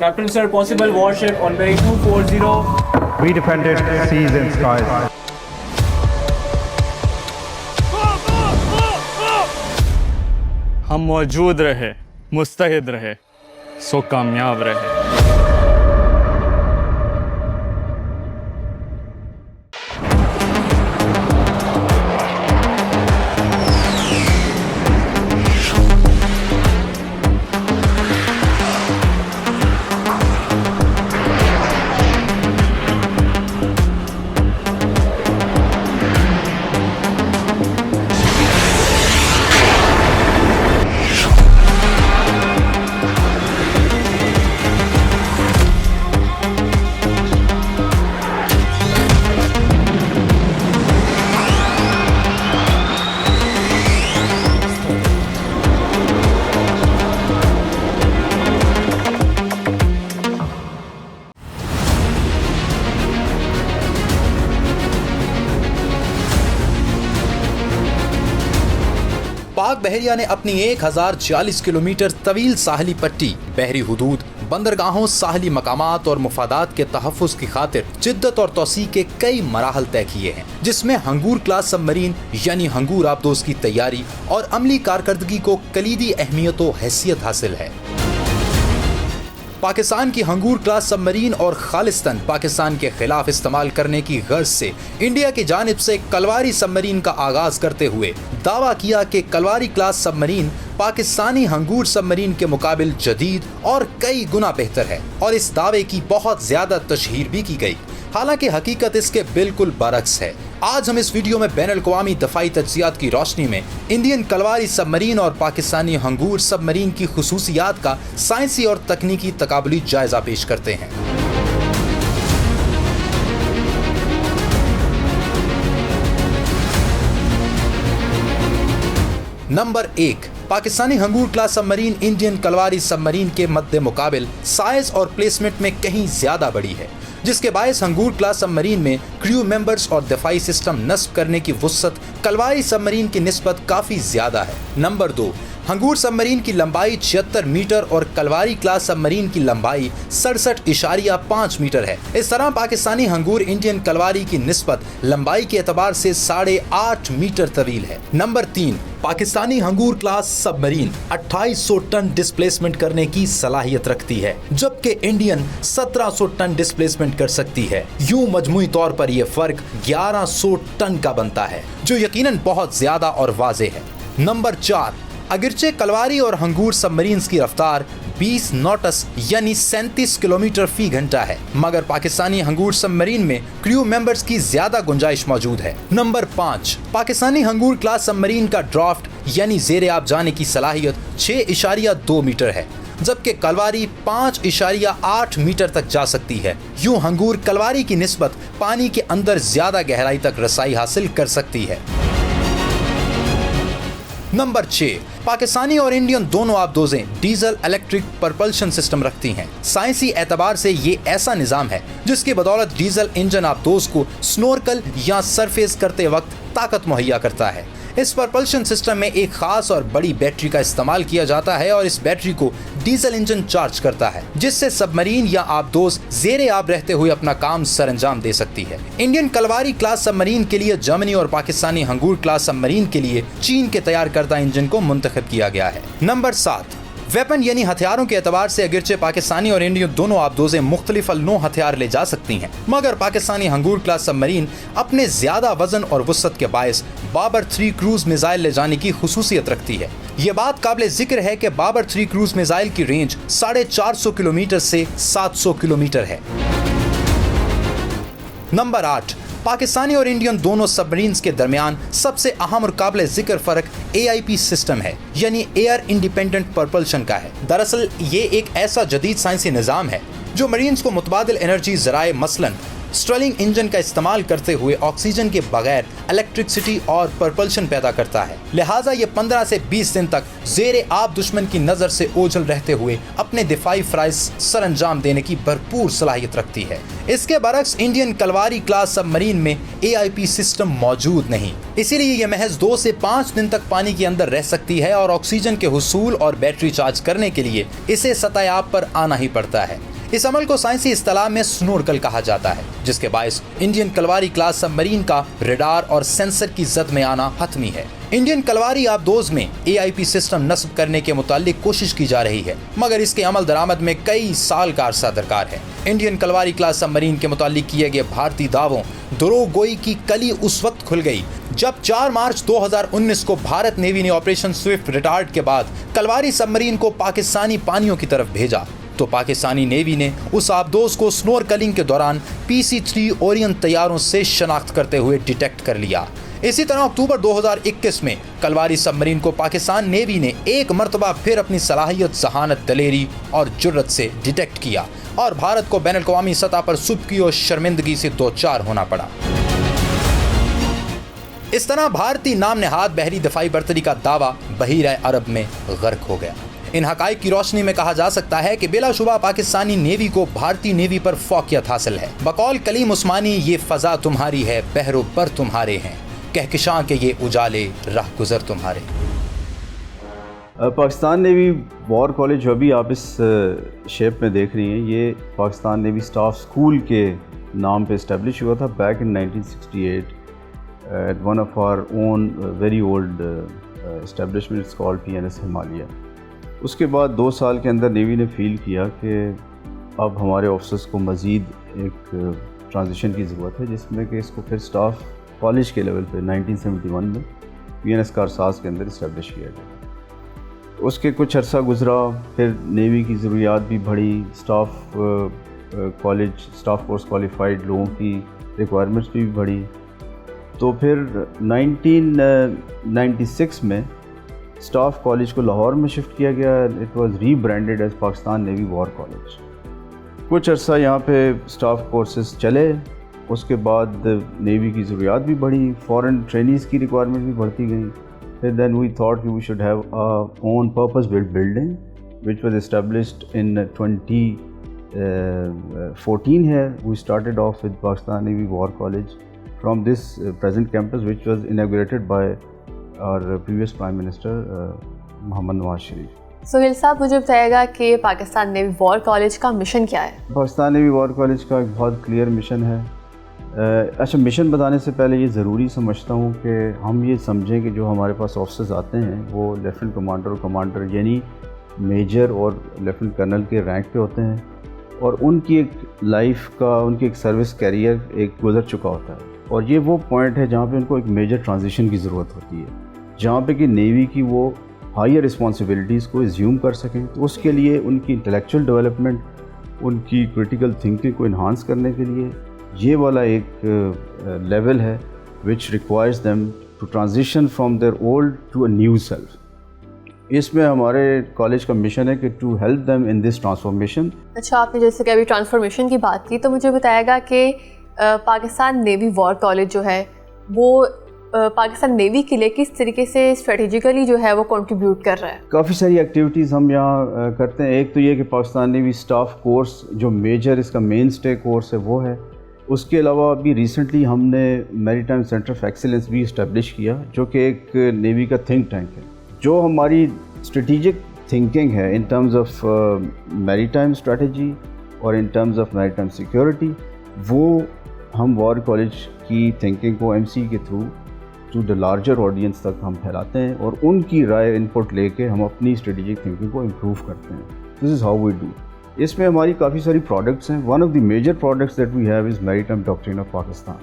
Captain sir, possible warship on bearing 240. We defended seas and skies. ہم موجود رہے، مستعد رہے، سو کامیاب رہے۔ پاک بحریہ نے اپنی 1040 کلومیٹر طویل ساحلی پٹی، بحری حدود، بندرگاہوں، ساحلی مقامات اور مفادات کے تحفظ کی خاطر جدت اور توسیع کے کئی مراحل طے کیے ہیں، جس میں ہنگور کلاس سب مرین یعنی ہنگور آبدوز کی تیاری اور عملی کارکردگی کو کلیدی اہمیت و حیثیت حاصل ہے۔ پاکستان کی ہنگور کلاس سب مرین اور خالصتاً پاکستان کے خلاف استعمال کرنے کی غرض سے انڈیا کی جانب سے کلواری سب مرین کا آغاز کرتے ہوئے دعویٰ کیا کہ کلواری کلاس سب مرین پاکستانی ہنگور سب مرین کے مقابل جدید اور کئی گنا بہتر ہے، اور اس دعوے کی بہت زیادہ تشہیر بھی کی گئی، حالانکہ حقیقت اس کے بالکل برعکس ہے۔ آج ہم اس ویڈیو میں بین الاقوامی دفاعی تجزیات کی روشنی میں انڈین کلواری سب مرین اور پاکستانی ہنگور سب مرین کی خصوصیات کا سائنسی اور تکنیکی تقابلی جائزہ پیش کرتے ہیں۔ نمبر 1، پاکستانی ہنگور کلاس سب مرین انڈین کلواری سب مرین کے مد مقابل سائز اور پلیسمنٹ میں کہیں زیادہ بڑی ہے، جس کے باعث ہنگور کلاس سب مرین میں کریو ممبرز اور دفاعی سسٹم نصب کرنے کی وسعت کلواری سب مرین کی نسبت کافی زیادہ ہے۔ نمبر 2، ہنگور سب مرین کی لمبائی 76 میٹر اور کلواری کلاس سب مرین کی لمبائی 67.5 میٹر ہے۔ اس طرح پاکستانی ہنگور انڈین کلواری کی نسبت لمبائی کے اعتبار سے 8.5 میٹر طویل ہے۔ نمبر 3، پاکستانی ہنگور کلاس سب مرین 2800 ٹن ڈسپلیسمنٹ کرنے کی صلاحیت رکھتی ہے، جبکہ انڈین 1700 ٹن ڈسپلیسمنٹ کر سکتی ہے۔ یوں مجموعی طور پر یہ فرق 1100 ٹن کا بنتا ہے، جو یقیناً بہت زیادہ اور واضح ہے۔ نمبر 4، اگرچہ کلواری اور ہنگور سب مرینز کی رفتار 20 ناٹس یعنی 37 کلومیٹر فی گھنٹہ ہے، مگر پاکستانی ہنگور سب مرین میں کریو ممبرز کی زیادہ گنجائش موجود ہے۔ نمبر 5، پاکستانی ہنگور کلاس سب مرین کا ڈرافٹ یعنی زیر آب جانے کی صلاحیت 6.2 میٹر ہے، جبکہ کلواری 5.8 میٹر تک جا سکتی ہے۔ یوں ہنگور کلواری کی نسبت پانی کے اندر زیادہ گہرائی تک رسائی حاصل کر سکتی ہے۔ نمبر 6، پاکستانی اور انڈین دونوں آبدوزیں ڈیزل الیکٹرک پرپلشن سسٹم رکھتی ہیں۔ سائنسی اعتبار سے یہ ایسا نظام ہے جس کی بدولت ڈیزل انجن آبدوز کو سنورکل یا سرفیس کرتے وقت طاقت مہیا کرتا ہے۔ اس پرپلشن سسٹم میں ایک خاص اور بڑی بیٹری کا استعمال کیا جاتا ہے، اور اس بیٹری کو ڈیزل انجن چارج کرتا ہے، جس سے سب مرین یا آبدوز زیر آب رہتے ہوئے اپنا کام سر انجام دے سکتی ہے۔ انڈین کلواری کلاس سب مرین کے لیے جرمنی اور پاکستانی ہنگور کلاس سب مرین کے لیے چین کے تیار کردہ انجن کو منتخب کیا گیا ہے۔ نمبر 7، ویپن یعنی ہتھیاروں کے اعتبار سے اگرچہ پاکستانی اور انڈین دونوں آبدوزیں مختلف النوع ہتھیار لے جا سکتی ہیں، مگر پاکستانی ہنگور کلاس سب مرین اپنے زیادہ وزن اور وسعت کے باعث بابر 3 کروز میزائل لے جانے کی خصوصیت رکھتی ہے۔ یہ بات قابل ذکر ہے کہ بابر 3 کروز میزائل کی رینج 450 کلومیٹر سے 700 کلومیٹر ہے۔ نمبر 8، پاکستانی اور انڈین دونوں سب مرینز کے درمیان سب سے اہم اور قابل ذکر فرق AIP سسٹم ہے، یعنی ایئر انڈیپینڈنٹ پرپلشن کا ہے۔ دراصل یہ ایک ایسا جدید سائنسی نظام ہے جو مرینز کو متبادل انرجی ذرائع مثلاً سٹرلنگ انجن کا استعمال کرتے ہوئے آکسیجن کے بغیر الیکٹرکسٹی اور پرپلشن پیدا کرتا ہے، لہٰذا یہ 15 سے 20 دن تک زیر آب دشمن کی نظر سے اوجھل رہتے ہوئے اپنے دفاعی فرائض سر انجام دینے کی بھرپور صلاحیت رکھتی ہے۔ اس کے برعکس انڈین کلواری کلاس سب مرین میں AIP سسٹم موجود نہیں، اسی لیے یہ محض 2 سے 5 دن تک پانی کے اندر رہ سکتی ہے اور آکسیجن کے حصول اور بیٹری چارج کرنے کے لیے اسے سطح آب پر آنا ہی پڑتا ہے۔ इस अमल को साइंसी इस्तिलाह में स्नोरकल कहा जाता है, जिसके बायस इंडियन कलवारी क्लास सबमरीन का रडार और सेंसर की जद में आना हतमी है। इंडियन कलवारी आबदोज में AIP सिस्टम नस्ब करने के मुतालिक कोशिश की जा रही है, मगर इसके अमल दरामद में कई साल का अरसा दरकार है। इंडियन कलवारी क्लास सबमरीन के मुतालिक किए गए भारतीय दावों दरोग गोई की कली उस वक्त खुल गई जब 4 मार्च 2019 को भारत नेवी ने ऑपरेशन स्विफ्ट रिटार्ड के बाद कलवारी सबमरीन को पाकिस्तानी पानियों की तरफ भेजा, तो पाकिस्तानी नेवी ने उस आबदोज को स्नोरकलिंग के दौरान PC-3 ओरियन तैयारों से शनाख्त करते हुए डिटेक्ट कर लिया। इसी तरह अक्टूबर 2021 में कलवारी सबमरीन को पाकिस्तान नेवी ने एक मर्तबा फिर अपनी सलाहियत, जहानत, दलेरी और जुर्रत से डिटेक्ट किया और भारत को बैनुल अक़वामी सतह पर सुबकी और शर्मिंदगी से दो चार होना पड़ा। इस तरह भारतीय नाम नेहाद बहरी दफाई बर्तरी का दावा बहीर अरब में गर्क हो गया। इन हकाइक की रोशनी में कहा जा सकता है कि बिलाशुबा पाकिस्तानी नेवी को भारतीय नेवी पर फौकियत हासिल है। बकौल कलीम उस्मानी, ये फजा तुम्हारी है, बहरो पर तुम्हारे हैं, कहकशां के ये उजाले राह गुजर तुम्हारे। पाकिस्तान नेवी वॉर कॉलेज जो अभी आप इस शेप में देख रही हैं, ये पाकिस्तान नेवी स्टाफ स्कूल के नाम पे इस्टेब्लिश हुआ था back in 1968 at one of our own very old establishment it's called PNS Himalaya. उसके बाद 2 साल के अंदर नेवी ने फील किया कि अब हमारे ऑफिसर्स को मज़ीद एक ट्रांजिशन की ज़रूरत है, जिसमें कि इसको फिर स्टाफ कॉलेज के लेवल पे 1971 में PNS कारसाज के अंदर इस्टेब्लिश किया गया। उसके कुछ अरसा गुजरा, फिर नेवी की ज़रूरियात भी बढ़ी, staff college staff course qualified लोगों की रिक्वायरमेंट्स भी बढ़ी। तो फिर 1996 में स्टाफ कॉलेज को लाहौर में शिफ्ट किया गया। It was rebranded as Pakistan navy war college. कुछ अरसा यहाँ पे स्टाफ कोर्सेज चले, उसके बाद नेवी की ज़रूरियात भी बढ़ी, फॉरेन ट्रेनीज़ की रिक्वायरमेंट भी बढ़ती गई। फिर देन वी थॉट कि we should have own purpose built building which was established in 2014 है। We started off with Pakistan navy war college from this present campus which was inaugurated by our previous prime minister Mohammad Nawaz Sharif. Suhail sahab, मुझे बताइएगा कि Pakistan navy war college का mission क्या है? Pakistan navy war college का एक बहुत क्लियर मिशन है। अच्छा, मिशन बताने से पहले ये ज़रूरी समझता हूँ कि हम ये समझें कि जो हमारे पास ऑफिसर्स आते हैं वो लेफ्टिनेंट कमांडर और कमांडर यानी मेजर और लेफ्टिनेंट कर्नल के रैंक पे होते हैं और उनकी एक लाइफ का, उनकी एक सर्विस कैरियर एक गुजर चुका होता है और ये वो पॉइंट है जहाँ पे उनको एक मेजर ट्रांजिशन की ज़रूरत होती है, जहाँ पे कि नेवी की वो हायर रिस्पॉन्सिबिलिटीज़ को एज्यूम कर सकें। तो उसके लिए उनकी इंटेलेक्चुअल डेवलपमेंट, उनकी क्रिटिकल थिंकिंग को इन्हांस करने के लिए ये वाला एक लेवल है which requires them to transition from their old to a new self. इसमें हमारे कॉलेज का मिशन है कि to help them in this transformation. अच्छा, आपने जैसे कि अभी ट्रांसफॉर्मेशन की बात की, तो मुझे बताएगा कि पाकिस्तान नेवी वॉर कॉलेज जो है वो पाकिस्तान नेवी के लिए किस तरीके से स्ट्रेटेजिकली जो है वो कंट्रीब्यूट कर रहा है? काफ़ी सारी एक्टिविटीज़ हम यहाँ करते हैं। एक तो ये कि पाकिस्तान नेवी स्टाफ कोर्स जो मेजर इसका मेन स्टे कोर्स है वो है। उसके अलावा अभी रिसेंटली हमने मैरीटाइम सेंटर ऑफ एक्सीलेंस भी इस्टेब्लिश किया, जो कि एक नेवी का थिंक टैंक है, जो हमारी स्ट्रेटेजिक थिंकिंग है in terms of maritime strategy और in terms of maritime security, वो हम वॉर कॉलेज की थिंकिंग को MC के through to the larger audience तक हम फैलाते हैं और उनकी राय इनपुट लेके हम अपनी स्ट्रेटेजिक थिंकिंग को इम्प्रूव करते हैं। This is how we do. इसमें हमारी काफ़ी सारी प्रोडक्ट्स हैं। One of the major products that we have is maritime doctrine of Pakistan.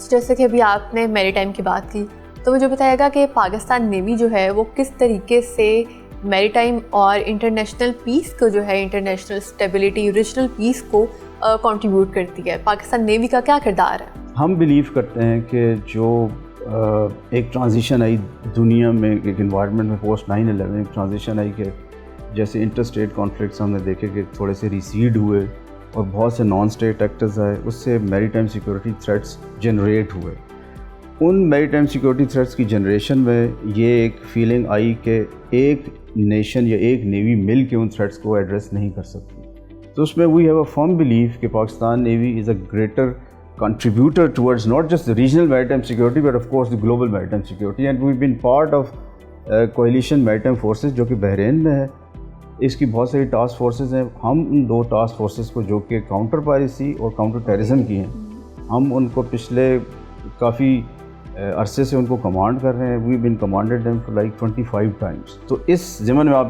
जैसे कि अभी आपने मैरीटाइम की बात की, तो मुझे बताएगा कि पाकिस्तान नेवी जो है वो किस तरीके से मैरीटाइम और इंटरनेशनल पीस को जो है, इंटरनेशनल स्टेबिलिटी, रीजनल पीस को कंट्रीब्यूट करती है। पाकिस्तान नेवी का क्या किरदार है? हम बिलीव करते हैं कि जो एक ट्रांजिशन आई दुनिया में, एक इन्वायरमेंट में पोस्ट 9/11 एक ट्रांजिशन आई कि जैसे इंटर स्टेट कॉन्फ्लिक्ट्स हमने देखे कि थोड़े से रिसीड हुए और बहुत से नॉन स्टेट एक्टर्स आए, उससे मैरीटाइम सिक्योरिटी थ्रेट्स जनरेट हुए। उन मैरीटाइम सिक्योरिटी थ्रेट्स की जनरेशन में ये एक फीलिंग आई कि एक नेशन या एक नेवी मिल के उन थ्रेट्स को एड्रेस नहीं कर सकती। तो उसमें we have a firm believe कि Pakistan navy is a greater contributor towards not just the regional maritime security but of course the global maritime security, and we've been part of coalition maritime forces जो कि Bahrain में है اس کی بہت ساری task forces ہیں. ہم ان 2 ٹاسک فورسز کو جو کہ کاؤنٹر پائریسی اور کاؤنٹر ٹیررزم کی ہیں, ہم ان کو پچھلے کافی عرصے سے ان کو کمانڈ کر رہے ہیں. We been commanded them for like 25 times. تو اس ضمن میں آپ